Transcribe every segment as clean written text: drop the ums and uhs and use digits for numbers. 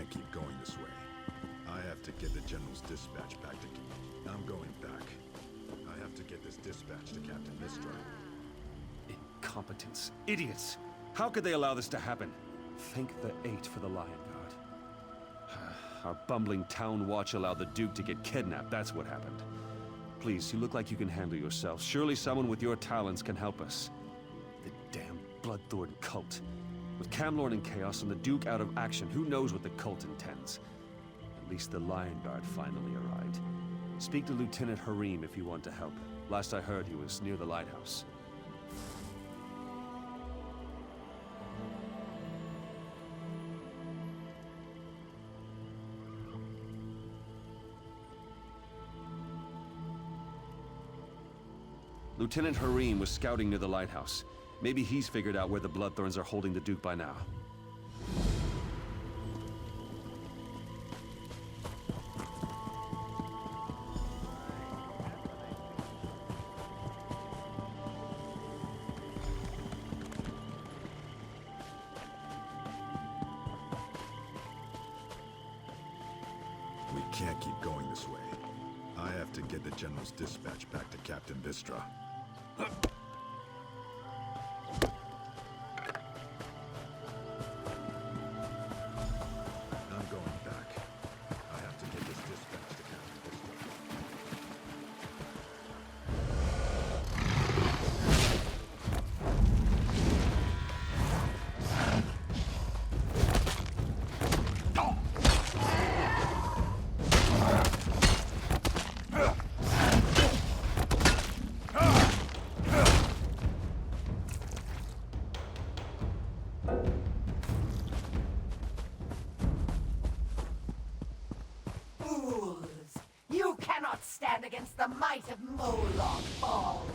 can't keep going this way. I have to get the General's dispatch back to... I'm going back. I have to get this dispatch to Captain Mistra. Incompetents. Idiots! How could they allow this to happen? Thank the 8 for the Lion Guard. Our bumbling town watch allowed the Duke to get kidnapped, that's what happened. Please, you look like you can handle yourself. Surely someone with your talents can help us. The damn Bloodthorn cult. With Camlorn in chaos and the Duke out of action, who knows what the cult intends? At least the Lion Guard finally arrived. Speak to Lieutenant Harim if you want to help. Last I heard, he was near the lighthouse. Lieutenant Harim was scouting near the lighthouse. Maybe he's figured out where the Bloodthorns are holding the Duke by now. We can't keep going this way. I have to get the General's dispatch back to Captain Vistra. I'm going back. I have to get this dispatch to Captain Vistra. You cannot stand against the might of Moloch Ball.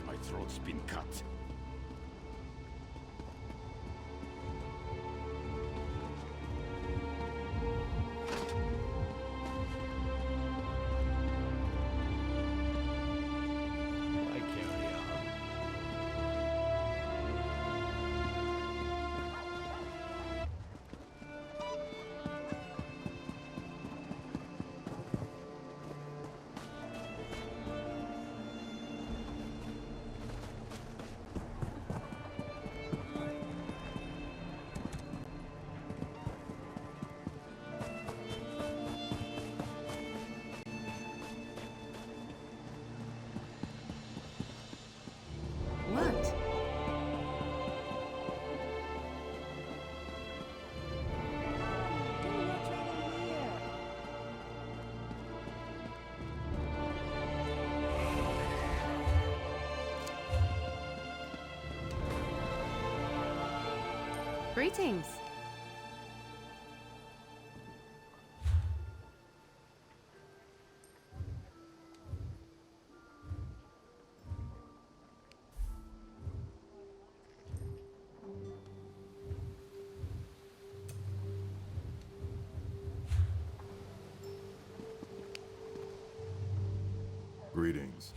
My throat's been cut. I carry on. What? Greetings. Greetings.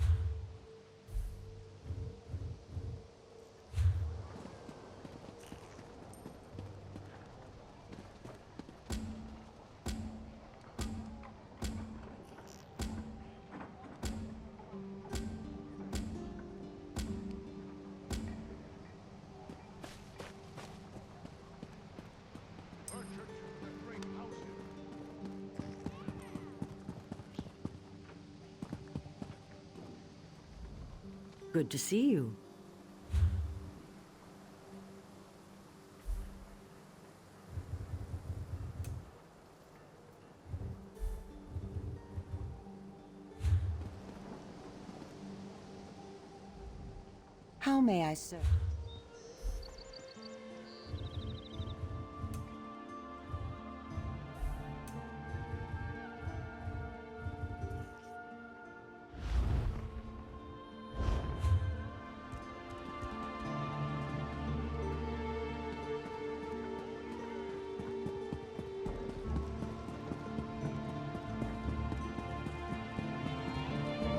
Good to see you. How may I serve?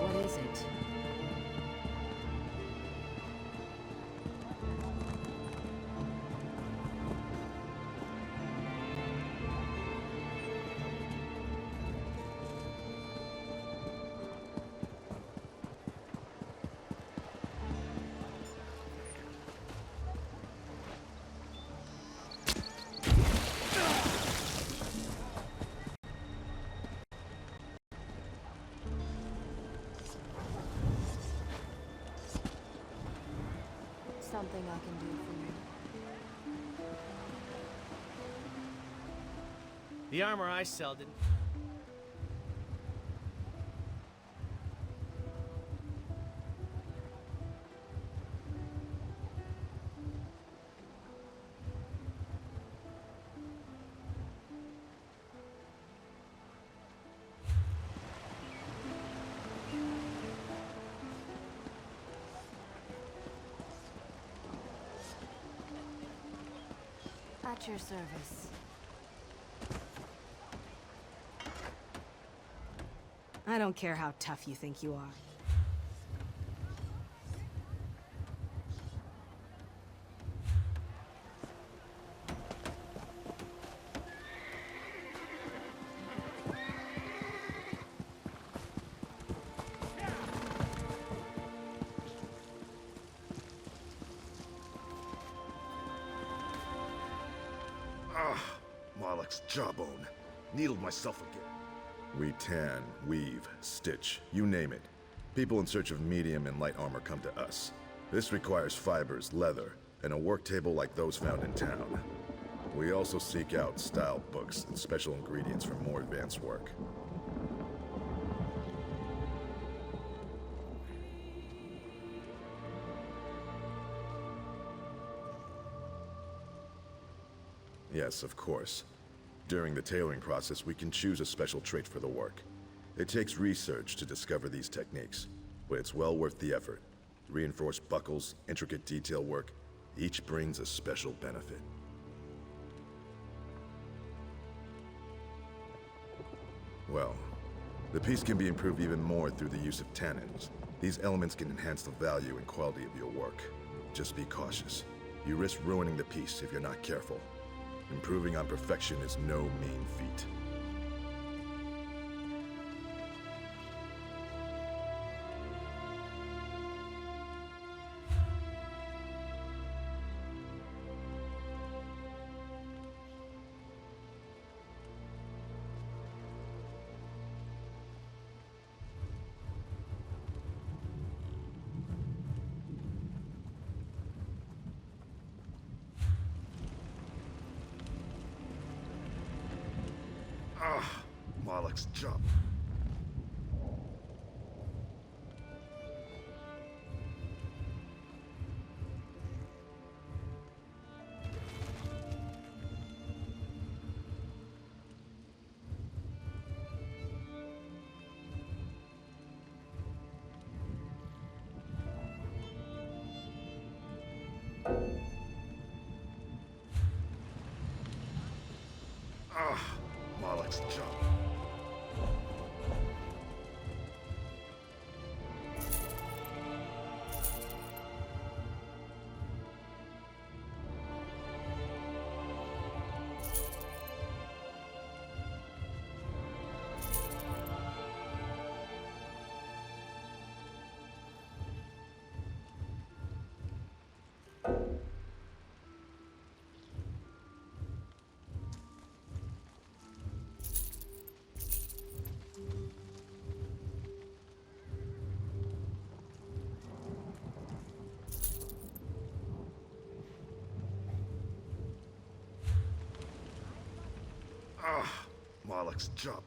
What is it? Something I can do for you. The armor I sell didn't... At your service. I don't care how tough you think you are. Moloch's jawbone. Needled myself again. We tan, weave, stitch, you name it. People in search of medium and light armor come to us. This requires fibers, leather, and a work table like those found in town. We also seek out style books and special ingredients for more advanced work. Yes, of course. During the tailoring process, we can choose a special trait for the work. It takes research to discover these techniques, but it's well worth the effort. Reinforced buckles, intricate detail work, each brings a special benefit. Well, the piece can be improved even more through the use of tannins. These elements can enhance the value and quality of your work. Just be cautious. You risk ruining the piece if you're not careful. Improving on perfection is no mean feat. Moloch's jump. Moloch's jump. Malak's job.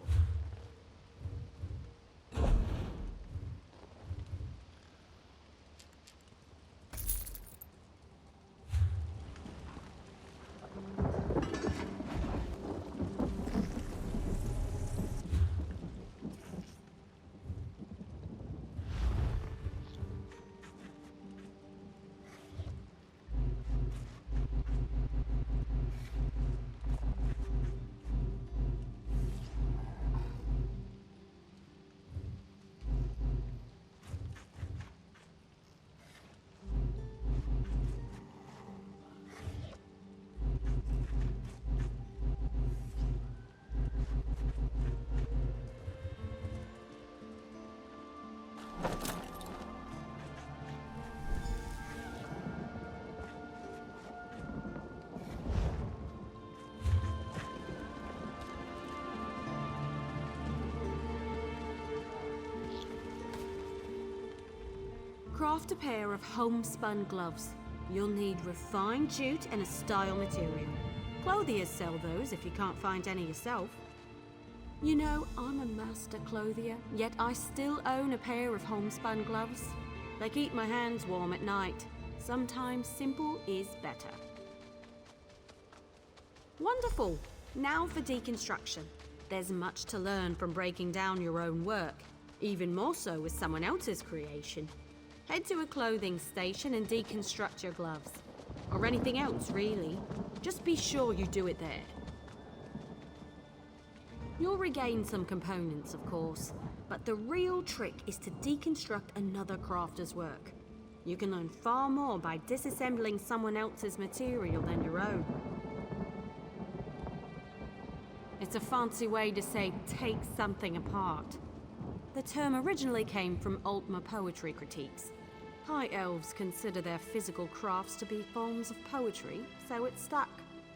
Craft a pair of homespun gloves. You'll need refined jute and a style material. Clothiers sell those if you can't find any yourself. You know, I'm a master clothier, yet I still own a pair of homespun gloves. They keep my hands warm at night. Sometimes simple is better. Wonderful! Now for deconstruction. There's much to learn from breaking down your own work, even more so with someone else's creation. Head to a clothing station and deconstruct your gloves. Or anything else, really. Just be sure you do it there. You'll regain some components, of course, but the real trick is to deconstruct another crafter's work. You can learn far more by disassembling someone else's material than your own. It's a fancy way to say take something apart. The term originally came from Altmer poetry critiques. High elves consider their physical crafts to be forms of poetry, so it stuck.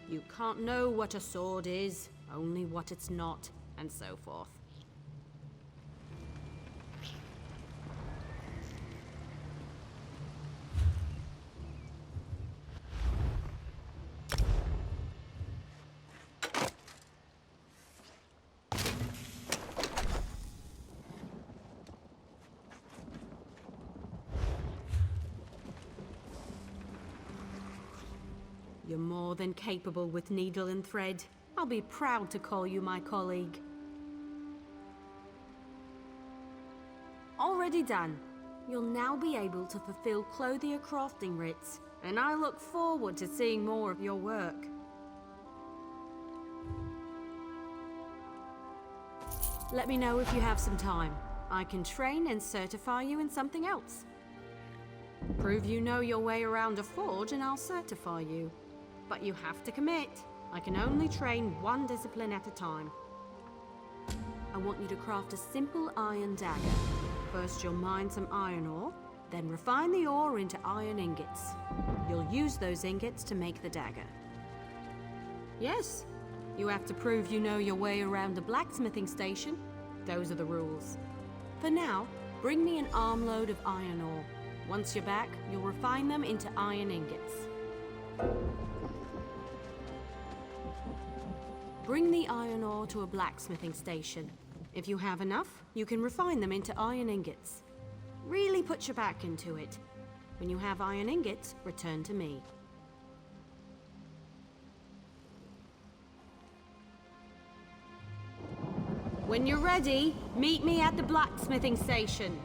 You can't know what a sword is, only what it's not, and so forth. You're more than capable with needle and thread. I'll be proud to call you my colleague. Already done. You'll now be able to fulfill clothier crafting writs, and I look forward to seeing more of your work. Let me know if you have some time. I can train and certify you in something else. Prove you know your way around a forge and I'll certify you. But you have to commit. I can only train one discipline at a time. I want you to craft a simple iron dagger. First you'll mine some iron ore, then refine the ore into iron ingots. You'll use those ingots to make the dagger. Yes, you have to prove you know your way around a blacksmithing station. Those are the rules. For now, bring me an armload of iron ore. Once you're back, you'll refine them into iron ingots. Bring the iron ore to a blacksmithing station. If you have enough, you can refine them into iron ingots. Really put your back into it. When you have iron ingots, return to me. When you're ready, meet me at the blacksmithing station.